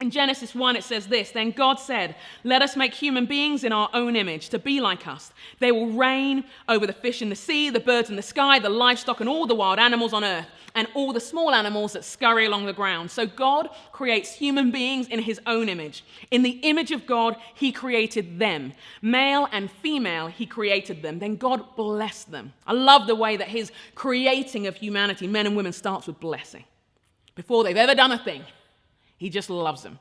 In Genesis 1, it says this, "Then God said, 'Let us make human beings in our own image, to be like us. They will reign over the fish in the sea, the birds in the sky, the livestock and all the wild animals on earth, and all the small animals that scurry along the ground.'" So God creates human beings in his own image. In the image of God, he created them. Male and female, he created them. Then God blessed them. I love the way that his creating of humanity, men and women, starts with blessing. Before they've ever done a thing, he just loves them.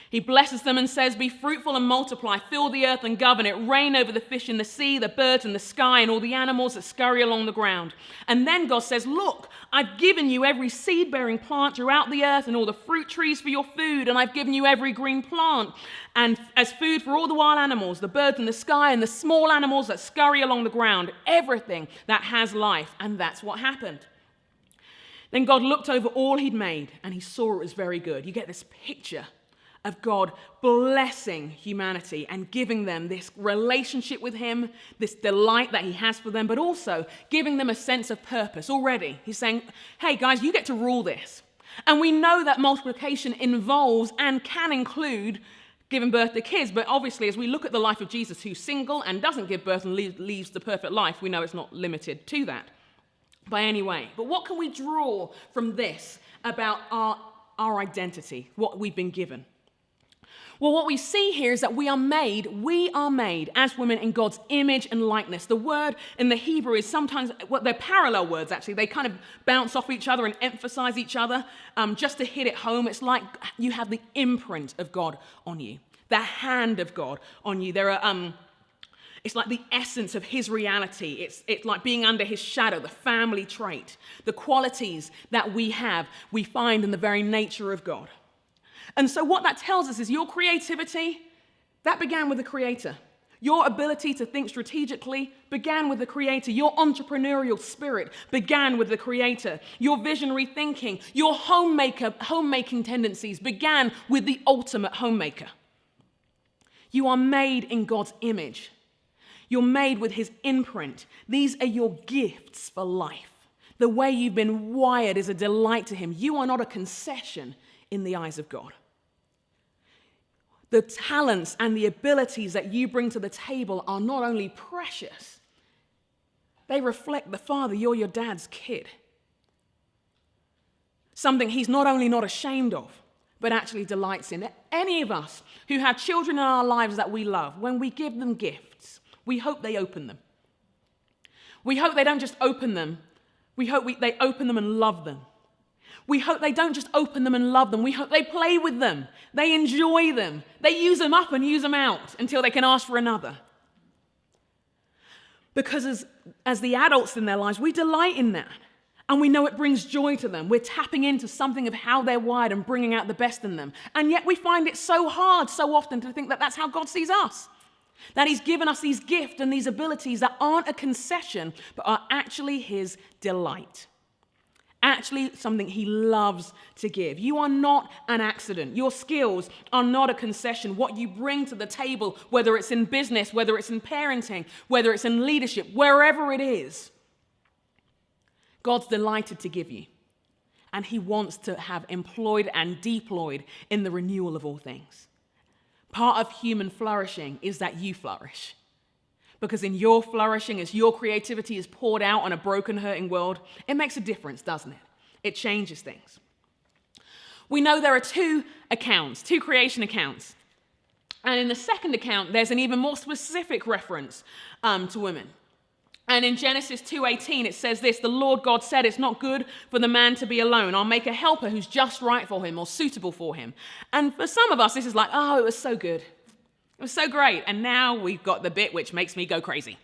He blesses them and says, "Be fruitful and multiply, fill the earth and govern it, reign over the fish in the sea, the birds in the sky, and all the animals that scurry along the ground." And then God says, "Look, I've given you every seed-bearing plant throughout the earth and all the fruit trees for your food, and I've given you every green plant and as food for all the wild animals, the birds in the sky, and the small animals that scurry along the ground, everything that has life." And that's what happened. Then God looked over all he'd made, and he saw it was very good. You get this picture of God blessing humanity and giving them this relationship with him, this delight that he has for them, but also giving them a sense of purpose already. He's saying, hey guys, you get to rule this. And we know that multiplication involves and can include giving birth to kids, but obviously as we look at the life of Jesus, who's single and doesn't give birth and leaves the perfect life, we know it's not limited to that by any way. But what can we draw from this about our identity, what we've been given? Well, what we see here is that we are made as women in God's image and likeness. The word in the Hebrew is sometimes, well, they're parallel words actually. They kind of bounce off each other and emphasize each other just to hit it home. It's like you have the imprint of God on you, the hand of God on you. It's like the essence of his reality. It's like being under his shadow, the family trait. The qualities that we have, we find in the very nature of God. And so what that tells us is your creativity, that began with the Creator. Your ability to think strategically began with the Creator. Your entrepreneurial spirit began with the Creator. Your visionary thinking, your homemaking tendencies began with the ultimate homemaker. You are made in God's image. You're made with his imprint. These are your gifts for life. The way you've been wired is a delight to him. You are not a concession in the eyes of God. The talents and the abilities that you bring to the table are not only precious, they reflect the Father. You're your dad's kid. Something he's not only not ashamed of, but actually delights in. Any of us who have children in our lives that we love, when we give them gifts, we hope they open them. We hope they don't just open them. We hope they open them and love them. We hope they don't just open them and love them. We hope they play with them. They enjoy them. They use them up and use them out until they can ask for another. Because as the adults in their lives, we delight in that. And we know it brings joy to them. We're tapping into something of how they're wired and bringing out the best in them. And yet we find it so hard so often to think that that's how God sees us. That he's given us these gifts and these abilities that aren't a concession, but are actually his delight. Actually something he loves to give. You are not an accident. Your skills are not a concession. What you bring to the table, whether it's in business, whether it's in parenting, whether it's in leadership, wherever it is, God's delighted to give you. And he wants to have employed and deployed in the renewal of all things. Part of human flourishing is that you flourish. Because in your flourishing, as your creativity is poured out on a broken, hurting world, it makes a difference, doesn't it? It changes things. We know there are two creation accounts. And in the second account, there's an even more specific reference to women. And in Genesis 2:18, it says this, "The Lord God said, it's not good for the man to be alone. I'll make a helper who's just right for him or suitable for him." And for some of us, this is like, oh, it was so good. It was so great. And now we've got the bit which makes me go crazy.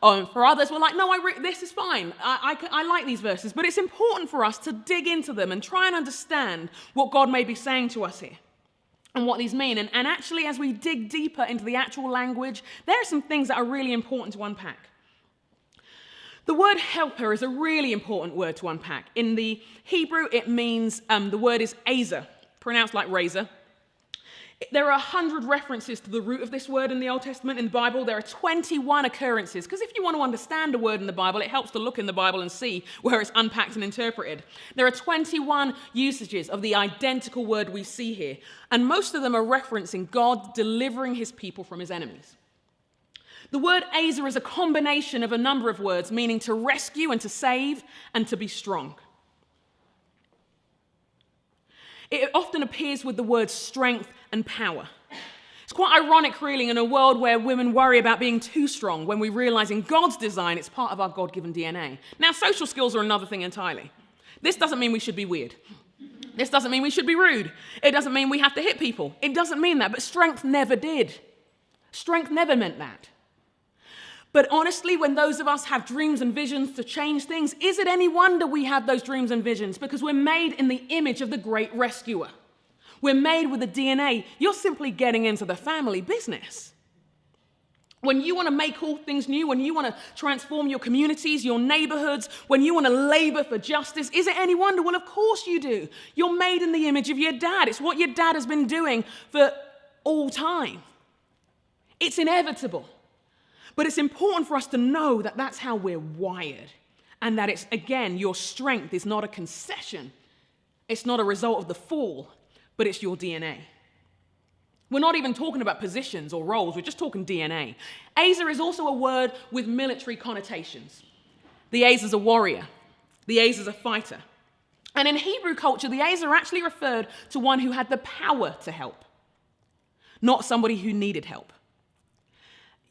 For others, we're like, no, this is fine. I like these verses. But it's important for us to dig into them and try and understand what God may be saying to us here and what these mean. And actually, as we dig deeper into the actual language, there are some things that are really important to unpack. The word helper is a really important word to unpack. In the Hebrew, it means, the word is Ezer, pronounced like razor. There are 100 references to the root of this word in the Old Testament. In the Bible, there are 21 occurrences. Because if you want to understand a word in the Bible, it helps to look in the Bible and see where it's unpacked and interpreted. There are 21 usages of the identical word we see here. And most of them are referencing God delivering his people from his enemies. The word Ezer is a combination of a number of words, meaning to rescue and to save and to be strong. It often appears with the words strength and power. It's quite ironic, really, in a world where women worry about being too strong when we realize in God's design it's part of our God-given DNA. Now, social skills are another thing entirely. This doesn't mean we should be weird. This doesn't mean we should be rude. It doesn't mean we have to hit people. It doesn't mean that, but strength never did. Strength never meant that. But honestly, when those of us have dreams and visions to change things, is it any wonder we have those dreams and visions? Because we're made in the image of the great rescuer. We're made with the DNA. You're simply getting into the family business. When you want to make all things new, when you want to transform your communities, your neighborhoods, when you want to labor for justice, is it any wonder? Well, of course you do. You're made in the image of your dad. It's what your dad has been doing for all time. It's inevitable. But it's important for us to know that that's how we're wired. And that it's, again, your strength is not a concession. It's not a result of the fall, but it's your DNA. We're not even talking about positions or roles. We're just talking DNA. Ezer is also a word with military connotations. The Ezer's a warrior. The Ezer's a fighter. And in Hebrew culture, the Ezer actually referred to one who had the power to help, not somebody who needed help.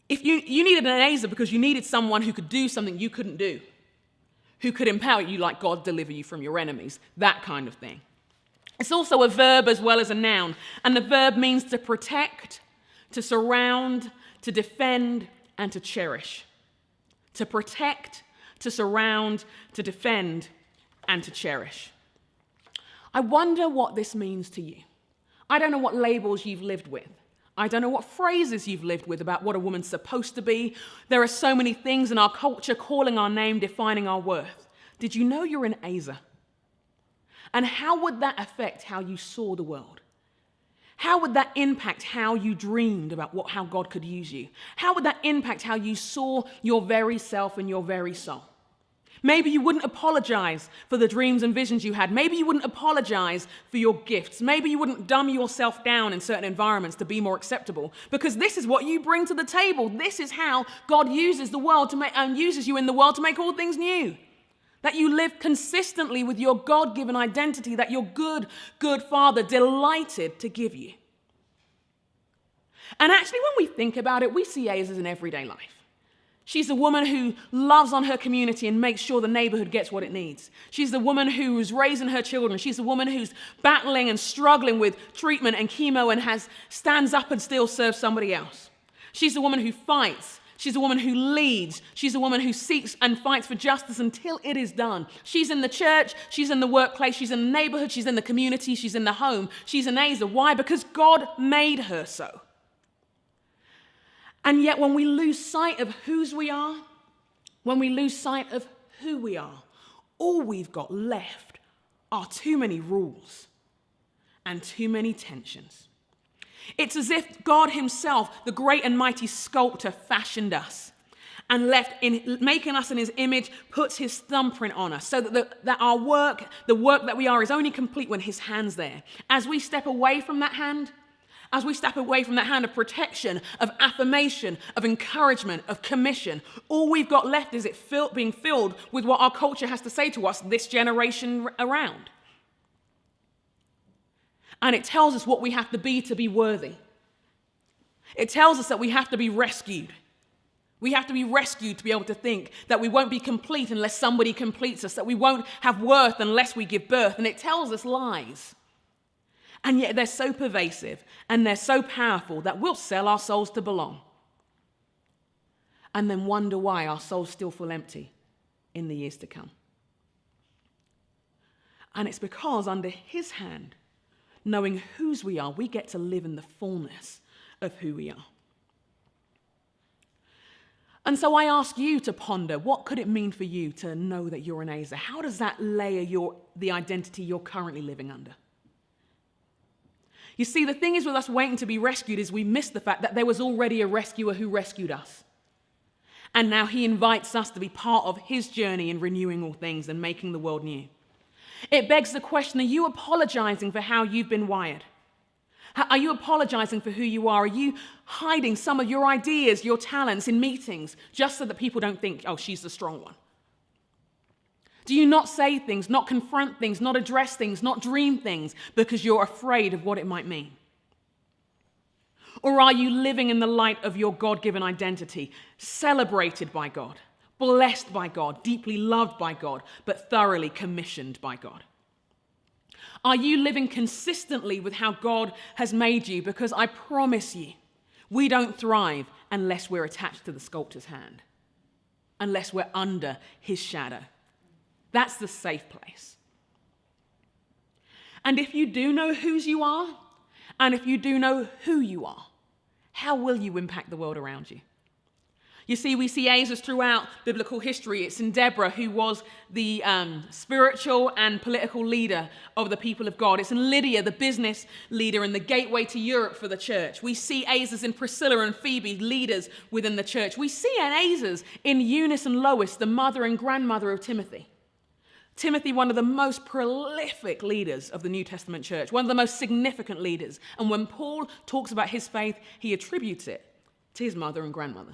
If you needed an Ezer because you needed someone who could do something you couldn't do, who could empower you like God deliver you from your enemies, that kind of thing. It's also a verb as well as a noun, and the verb means to protect, to surround, to defend, and to cherish. To protect, to surround, to defend, and to cherish. I wonder what this means to you. I don't know what labels you've lived with. I don't know what phrases you've lived with about what a woman's supposed to be. There are so many things in our culture calling our name, defining our worth. Did you know you're an Ezer? And how would that affect how you saw the world? How would that impact how you dreamed about how God could use you? How would that impact how you saw your very self and your very soul? Maybe you wouldn't apologize for the dreams and visions you had. Maybe you wouldn't apologize for your gifts. Maybe you wouldn't dumb yourself down in certain environments to be more acceptable, because this is what you bring to the table. This is how God uses the world to make, and uses you in the world to make all things new. That you live consistently with your God-given identity that your good Father delighted to give you. And actually, when we think about it, we see Ezer in everyday life. She's the woman who loves on her community and makes sure the neighborhood gets what it needs. She's the woman who's raising her children. She's the woman who's battling and struggling with treatment and chemo and stands up and still serves somebody else. She's the woman who fights. She's a woman who leads. She's a woman who seeks and fights for justice until it is done. She's in the church. She's in the workplace. She's in the neighborhood. She's in the community. She's in the home. She's an Ezer. Why? Because God made her so. And yet when we lose sight of whose we are, when we lose sight of who we are, all we've got left are too many rules and too many tensions. It's as if God himself, the great and mighty sculptor, fashioned us and making us in his image, puts his thumbprint on us so that our work, the work that we are, is only complete when his hand's there. As we step away from that hand, of protection, of affirmation, of encouragement, of commission, all we've got left is it being filled with what our culture has to say to us this generation around. And it tells us what we have to be worthy. It tells us that we have to be rescued. We have to be rescued to be able to think that we won't be complete unless somebody completes us, that we won't have worth unless we give birth. And it tells us lies. And yet they're so pervasive and they're so powerful that we'll sell our souls to belong. And then wonder why our souls still feel empty in the years to come. And it's because under his hand, knowing whose we are, we get to live in the fullness of who we are. And so I ask you to ponder, what could it mean for you to know that you're an Ezer? How does that layer the identity you're currently living under? You see, the thing is with us waiting to be rescued is we miss the fact that there was already a rescuer who rescued us. And now he invites us to be part of his journey in renewing all things and making the world new. It begs the question, are you apologizing for how you've been wired? Are you apologizing for who you are? Are you hiding some of your ideas, your talents in meetings just so that people don't think, oh, she's the strong one? Do you not say things, not confront things, not address things, not dream things because you're afraid of what it might mean? Or are you living in the light of your God-given identity, celebrated by God, blessed by God, deeply loved by God, but thoroughly commissioned by God? Are you living consistently with how God has made you? Because I promise you, we don't thrive unless we're attached to the sculptor's hand, unless we're under his shadow. That's the safe place. And if you do know whose you are, and if you do know who you are, how will you impact the world around you? You see, we see Ezers throughout biblical history. It's in Deborah, who was the spiritual and political leader of the people of God. It's in Lydia, the business leader and the gateway to Europe for the church. We see Ezers in Priscilla and Phoebe, leaders within the church. We see Ezers in Eunice and Lois, the mother and grandmother of Timothy. Timothy, one of the most prolific leaders of the New Testament church, one of the most significant leaders. And when Paul talks about his faith, he attributes it to his mother and grandmother.